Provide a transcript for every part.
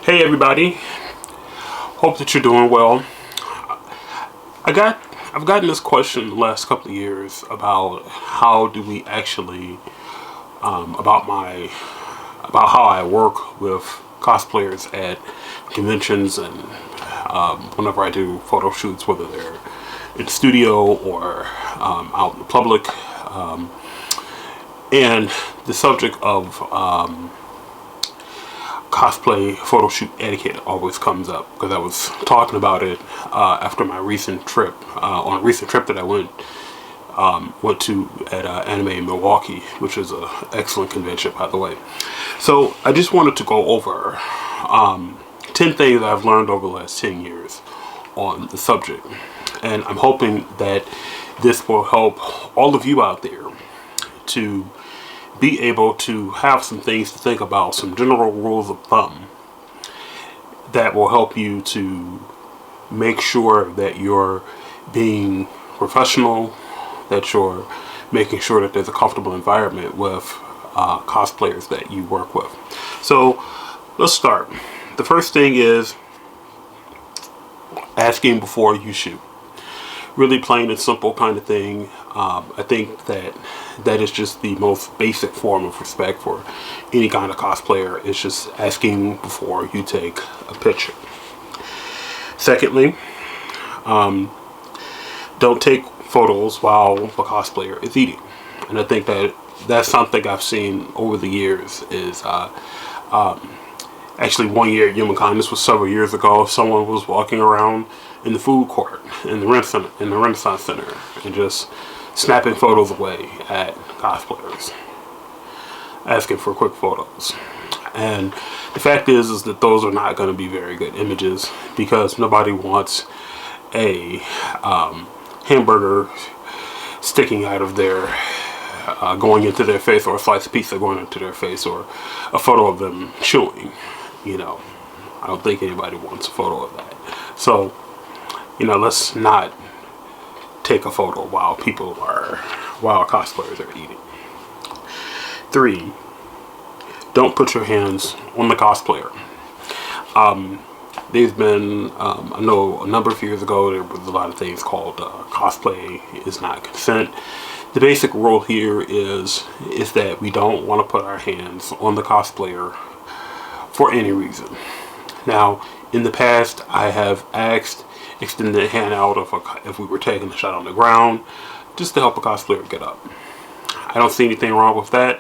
Hey everybody, hope that you're doing well. I've gotten this question the last couple of years about how do we actually about how I work with cosplayers at conventions and whenever I do photo shoots, whether they're in the studio or out in the public, and the subject of cosplay photo shoot etiquette always comes up because I was talking about it after my recent trip on a recent trip that I went to at Anime in Milwaukee, which is an excellent convention, by the way. So I just wanted to go over 10 things I've learned over the last 10 years on the subject, and I'm hoping that this will help all of you out there to be able to have some things to think about, some general rules of thumb that will help you to make sure that you're being professional, that you're making sure that there's a comfortable environment with cosplayers that you work with. So let's start. The first thing is asking before you shoot. Really plain and simple kind of thing. I think that is just the most basic form of respect for any kind of cosplayer. It's just asking before you take a picture. Secondly, don't take photos while the cosplayer is eating. And I think that's something I've seen over the years is actually one year at HumanCon, this was several years ago, someone was walking around in the food court in the Renaissance Center and just snapping photos away at cosplayers, asking for quick photos. And the fact is that those are not going to be very good images because nobody wants a hamburger sticking out of their going into their face, or a slice of pizza going into their face, or a photo of them chewing. I don't think anybody wants a photo of that. So let's not take a photo while cosplayers are eating. 3, don't put your hands on the cosplayer. There's been, I know a number of years ago, there was a lot of things called cosplay is not consent. The basic rule here is that we don't want to put our hands on the cosplayer for any reason. Now, in the past, I have extended a hand out if we were taking a shot on the ground, just to help a cosplayer get up. I don't see anything wrong with that,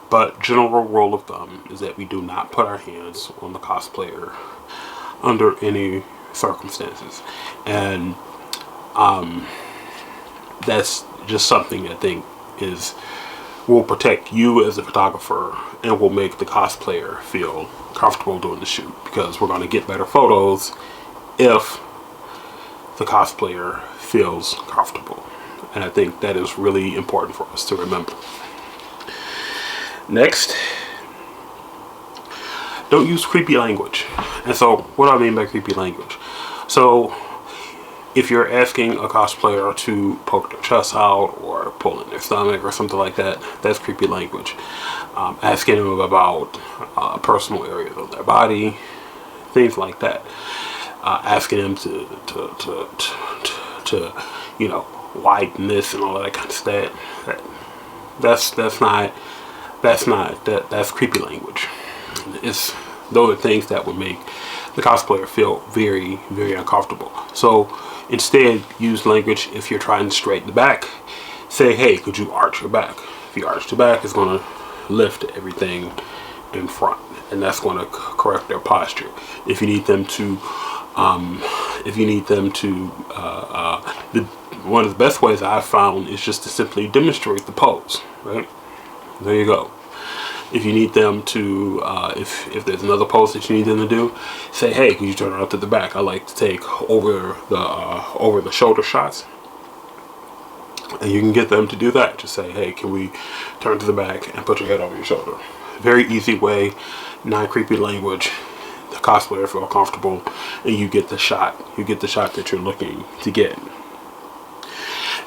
but general rule of thumb is that we do not put our hands on the cosplayer under any circumstances. And that's just something I think will protect you as a photographer and will make the cosplayer feel comfortable doing the shoot, because we're going to get better photos if the cosplayer feels comfortable. And I think that is really important for us to remember. Next, don't use creepy language. And so what do I mean by creepy language? So if you're asking a cosplayer to poke their chest out or pull in their stomach or something like that, that's creepy language. Asking them about personal areas of their body, things like that. Asking them to widen this and all that kind of stuff. That's creepy language. Those are things that would make the cosplayer feel very, very uncomfortable. So instead, use language. If you're trying to straighten the back, say, hey, could you arch your back? If you arch the back, it's going to lift everything in front, and that's going to correct their posture. If you need them to one of the best ways I've found is just to simply demonstrate the pose, right? There you go. If you need them to, if there's another pose that you need them to do, say, hey, can you turn around to the back? I like to take over the shoulder shots, and you can get them to do that. Just say, hey, can we turn to the back and put your head over your shoulder? Very easy way, non-creepy language. The cosplayer feel comfortable, and you get the shot. You get the shot that you're looking to get.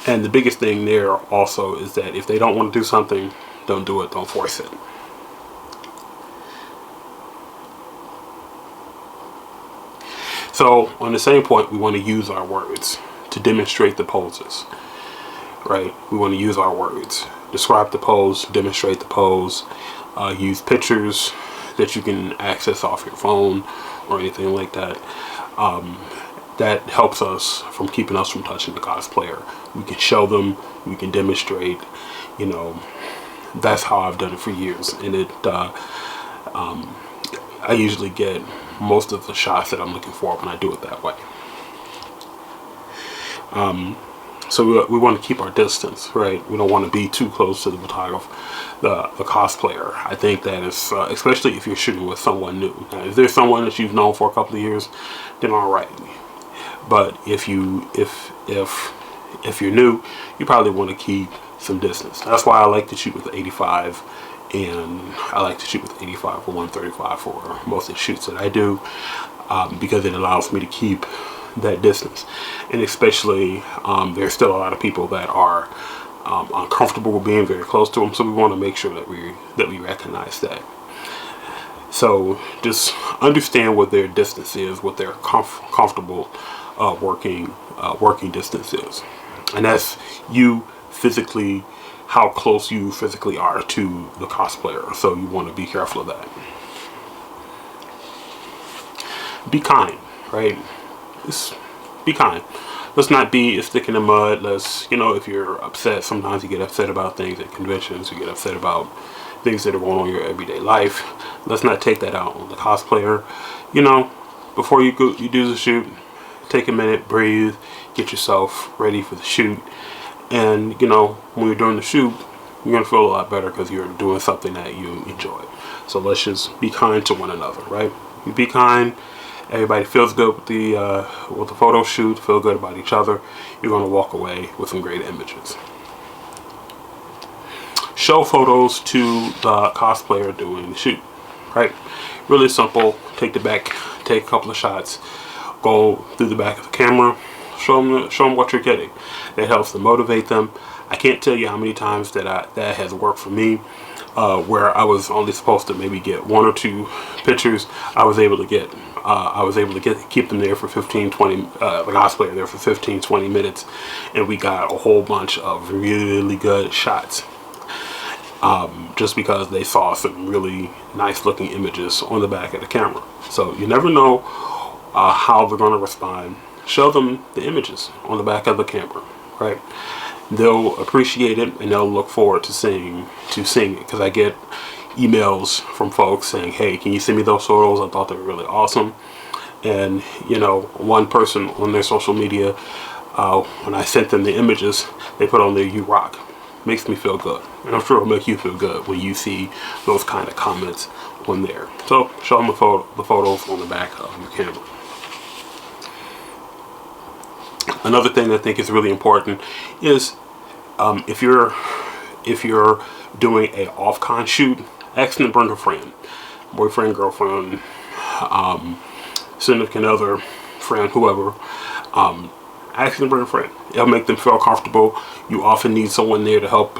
And the biggest thing there also is that if they don't want to do something, don't do it. Don't force it. So on the same point, we want to use our words to demonstrate the poses, right? We want to use our words, describe the pose, demonstrate the pose, use pictures that you can access off your phone or anything like that. That helps us from keeping us from touching the cosplayer. We can show them, we can demonstrate, you know. That's how I've done it for years, and I usually get most of the shots that I'm looking for when I do it that way. So we want to keep our distance, right? We don't want to be too close to the photographer, the cosplayer. I think that is, especially if you're shooting with someone new. Now, if there's someone that you've known for a couple of years, then all right. But if you're new, you probably want to keep some distance. That's why I like to shoot with 85, and I like to shoot with 85 or 135 for most of the shoots that I do, because it allows me to keep that distance. And especially there's still a lot of people that are uncomfortable with being very close to them, so we want to make sure that we recognize that. So just understand what their distance is, what their comfortable working distance is, and that's you physically, how close you physically are to the cosplayer. So you want to be careful of that. Be kind, right? Just be kind. Let's not be a stick in the mud. Let's, you know, if you're upset, sometimes you get upset about things at conventions, you get upset about things that are going on in your everyday life. Let's not take that out on the cosplayer. You know, before you do the shoot, take a minute, breathe, get yourself ready for the shoot. And, you know, when you're doing the shoot, you're going to feel a lot better because you're doing something that you enjoy. So let's just be kind to one another, right? You be kind. Everybody feels good with the photo shoot, feel good about each other. You're going to walk away with some great images. Show photos to the cosplayer doing the shoot, right? Really simple. Take a couple of shots, go through the back of the camera, show them what you're getting. That helps to motivate them. I can't tell you how many times that has worked for me, where I was only supposed to maybe get 1 or 2 pictures. I was able to keep them there for 15-20 the cosplayer there for 15-20 minutes, and we got a whole bunch of really good shots, just because they saw some really nice looking images on the back of the camera. So you never know how they're going to respond. Show them the images on the back of the camera, right? They'll appreciate it, and they'll look forward to seeing it, because I get emails from folks saying, hey, can you send me those photos? I thought they were really awesome. And, you know, one person on their social media, when I sent them the images, they put on there, "You rock." Makes me feel good, and I'm sure it'll make you feel good when you see those kind of comments on there. So show them the photos on the back of your camera. Another thing that I think is really important is if you're doing a off-con shoot, ask them to bring a friend, boyfriend, girlfriend, significant other, friend, whoever. Ask them to bring a friend. It'll make them feel comfortable. You often need someone there to help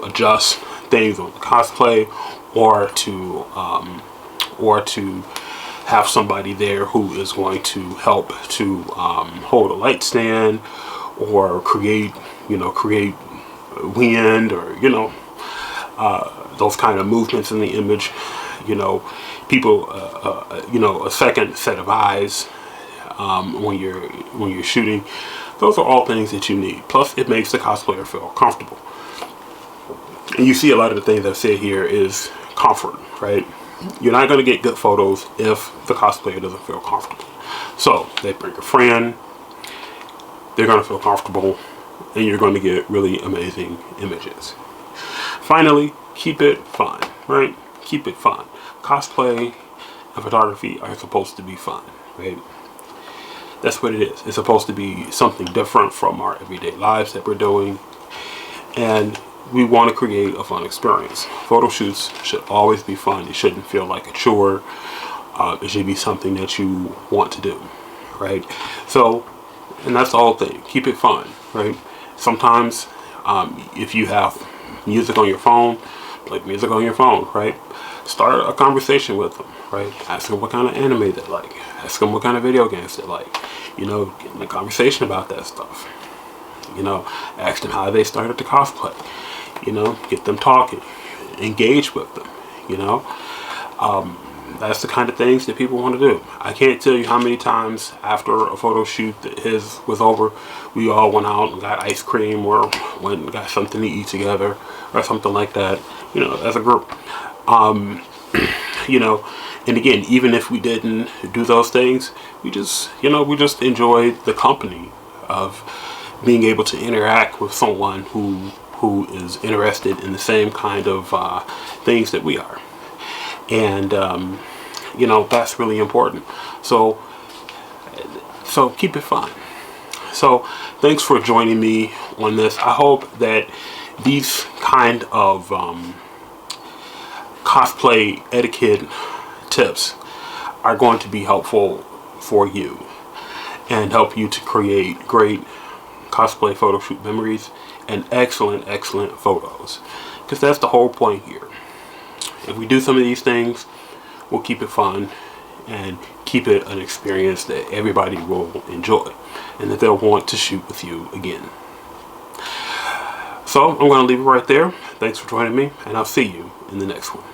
adjust things on the cosplay, or to have somebody there who is going to help to hold a light stand, or create wind, or those kind of movements in the image. People, a second set of eyes when you're shooting. Those are all things that you need. Plus, it makes the cosplayer feel comfortable. And you see a lot of the things I've said here is comfort, right? You're not going to get good photos if the cosplayer doesn't feel comfortable. So they bring a friend, they're going to feel comfortable, and you're going to get really amazing images. Finally, keep it fun, right? Keep it fun. Cosplay and photography are supposed to be fun, right? That's what it is. It's supposed to be something different from our everyday lives that we're doing, and we want to create a fun experience. Photo shoots should always be fun. It shouldn't feel like a chore. It should be something that you want to do, right? So, and that's the whole thing. Keep it fun, right? Sometimes if you have music on your phone, play music on your phone, right? Start a conversation with them, right? Ask them what kind of anime they like. Ask them what kind of video games they like. You know, get in a conversation about that stuff. You know, ask them how they started to cosplay. You know, get them talking. Engage with them, you know. That's the kind of things that people want to do. I can't tell you how many times after a photo shoot that his was over, we all went out and got ice cream or went and got something to eat together or something like that, you know, as a group. You know, and again, even if we didn't do those things, we just, you know, we just enjoyed the company of being able to interact with someone who is interested in the same kind of things that we are. And you know, that's really important. So keep it fun. So thanks for joining me on this. I hope that these kind of cosplay etiquette tips are going to be helpful for you and help you to create great cosplay photo shoot memories and excellent photos, because that's the whole point here. If we do some of these things, we'll keep it fun and keep it an experience that everybody will enjoy and that they'll want to shoot with you again. So I'm going to leave it right there. Thanks for joining me, and I'll see you in the next one.